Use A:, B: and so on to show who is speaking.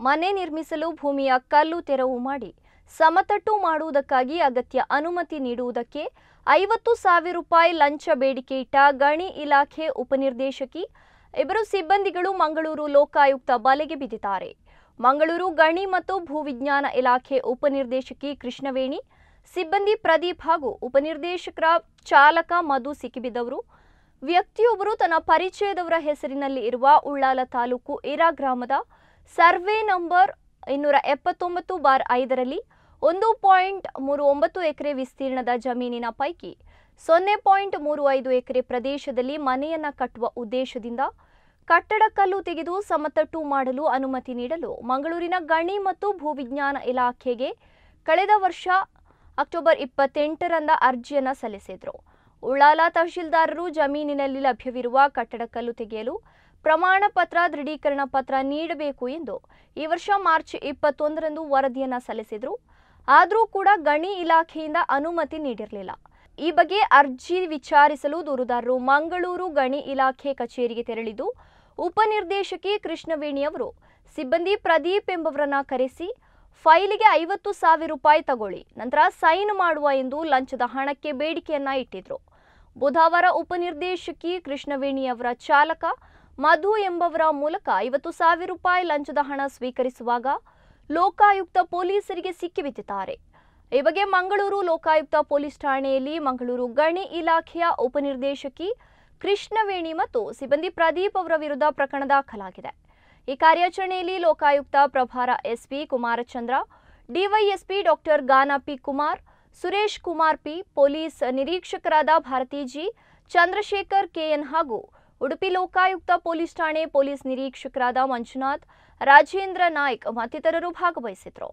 A: ಮನೆ ನಿರ್ಮಿಸಲು ಭೂಮಿಯ ಕಲ್ಲು ತೆರವು ಮಾಡಿ ಸಮತಟ್ಟು ಮಾಡುವುದಕ್ಕಾಗಿ ಅಗತ್ಯ ಅನುಮತಿ ನೀಡುವುದಕ್ಕೆ 50,000 ರೂಪಾಯಿ ಲಂಚ ಬೇಡಿಕೆ ಇಟ್ಟ ಗಣಿ ಇಲಾಖೆ ಉಪನಿರ್ದೇಶಕಿ ಇಬ್ಬರು ಸಿಬ್ಬಂದಿಗಳು ಮಂಗಳೂರು ಲೋಕಾಯುಕ್ತ ಬಲೆಗೆ ಬಿದ್ದಿದ್ದಾರೆ. ಮಂಗಳೂರು ಗಣಿ ಮತ್ತು ಭೂವಿಜ್ಞಾನ ಇಲಾಖೆ ಉಪನಿರ್ದೇಶಕಿ ಕೃಷ್ಣವೇಣಿ, ಸಿಬ್ಬಂದಿ ಪ್ರದೀಪ್ ಹಾಗೂ ಉಪನಿರ್ದೇಶಕರ ಚಾಲಕ ಮಧು ಸಿಕ್ಕಿಬಿದ್ದವರು. ವ್ಯಕ್ತಿಯೊಬ್ಬರು ತನ್ನ ಪರಿಚಯದವರ ಹೆಸರಿನಲ್ಲಿ ಇರುವ ಉಳ್ಳಾಲ ತಾಲೂಕು ಇರಾ ಗ್ರಾಮದ ಸರ್ವೆ ನಂಬರ್ 279/5ರಲ್ಲಿ 1.39 ಎಕರೆ ವಿಸ್ತೀರ್ಣದ ಜಮೀನಿನ ಪೈಕಿ 0.35 ಎಕರೆ ಪ್ರದೇಶದಲ್ಲಿ ಮನೆಯನ್ನ ಕಟ್ಟುವ ಉದ್ದೇಶದಿಂದ ಕಟ್ಟಡ ಕಲ್ಲು ತೆಗೆದು ಸಮತಟ್ಟು ಮಾಡಲು ಅನುಮತಿ ನೀಡಲು ಮಂಗಳೂರಿನ ಗಣಿ ಮತ್ತು ಭೂವಿಜ್ಞಾನ ಇಲಾಖೆಗೆ ಕಳೆದ ವರ್ಷ ಅಕ್ಟೋಬರ್ 28ರಂದ ಅರ್ಜಿಯನ್ನು ಸಲ್ಲಿಸಿದರು. ಉಳ್ಳಾಲ ತಹಶೀಲ್ದಾರರು ಜಮೀನಿನಲ್ಲಿ ಲಭ್ಯವಿರುವ ಕಟ್ಟಡ ಕಲ್ಲು ತೆಗೆಯಲು ಪ್ರಮಾಣ ಪತ್ರ, ದೃಢೀಕರಣ ಪತ್ರ ನೀಡಬೇಕು ಎಂದು ಈ ವರ್ಷ ಮಾರ್ಚ್ 21ರಂದು ವರದಿಯನ್ನು ಸಲ್ಲಿಸಿದರು. ಆದರೂ ಕೂಡ ಗಣಿ ಇಲಾಖೆಯಿಂದ ಅನುಮತಿ ನೀಡಿರಲಿಲ್ಲ. ಈ ಬಗ್ಗೆ ಅರ್ಜಿ ವಿಚಾರಿಸಲು ದೂರುದಾರರು ಮಂಗಳೂರು ಗಣಿ ಇಲಾಖೆ ಕಚೇರಿಗೆ ತೆರಳಿದ್ದು, ಉಪನಿರ್ದೇಶಕಿ ಕೃಷ್ಣವೇಣಿ ಅವರು ಸಿಬ್ಬಂದಿ ಪ್ರದೀಪ್ ಎಂಬವರನ್ನ ಕರೆಸಿ ಫೈಲಿಗೆ 50,000 ರೂಪಾಯಿ ತಗೊಳ್ಳಿ, ನಂತರ ಸೈನ್ ಮಾಡುವ ಎಂದು ಲಂಚದ ಹಣಕ್ಕೆ ಬೇಡಿಕೆಯನ್ನ ಇಟ್ಟಿದ್ರು. ಬುಧವಾರ ಉಪನಿರ್ದೇಶಕಿ ಕೃಷ್ಣವೇಣಿ ಅವರ ಚಾಲಕ ಮಧು ಎಂಬವರ ಮೂಲಕ 50,000 ರೂಪಾಯಿ ಲಂಚದ ಹಣ ಸ್ವೀಕರಿಸುವಾಗ ಲೋಕಾಯುಕ್ತ ಪೊಲೀಸರಿಗೆ ಸಿಕ್ಕಿಬಿದ್ದಿದ್ದಾರೆ. ಈ ಬಗ್ಗೆ ಮಂಗಳೂರು ಲೋಕಾಯುಕ್ತ ಪೊಲೀಸ್ ಠಾಣೆಯಲ್ಲಿ ಮಂಗಳೂರು ಗಣಿ ಇಲಾಖೆಯ ಉಪನಿರ್ದೇಶಕಿ ಕೃಷ್ಣವೇಣಿ ಮತ್ತು ಸಿಬ್ಬಂದಿ ಪ್ರದೀಪ್ ಅವರ ವಿರುದ್ಧ ಪ್ರಕರಣ ದಾಖಲಾಗಿದೆ. ಈ ಕಾರ್ಯಾಚರಣೆಯಲ್ಲಿ ಲೋಕಾಯುಕ್ತ ಪ್ರಭಾರ SP Kumarachandra, DYSP doctor Gana P Kumar, Suresh Kumar P, police ನಿರೀಕ್ಷಕರಾದ ಭಾರತಿ ಜಿ, ಚಂದ್ರಶೇಖರ್ ಕೆಎನ್ ಹಾಗೂ ಉಡುಪಿ ಲೋಕಾಯುಕ್ತ ಪೊಲೀಸ್ ಠಾಣೆ ಪೊಲೀಸ್ ನಿರೀಕ್ಷಕರಾದ ಮಂಜುನಾಥ್, ರಾಜೇಂದ್ರ ನಾಯ್ಕ್ ಮತ್ತಿತರರು ಭಾಗವಹಿಸಿದರು.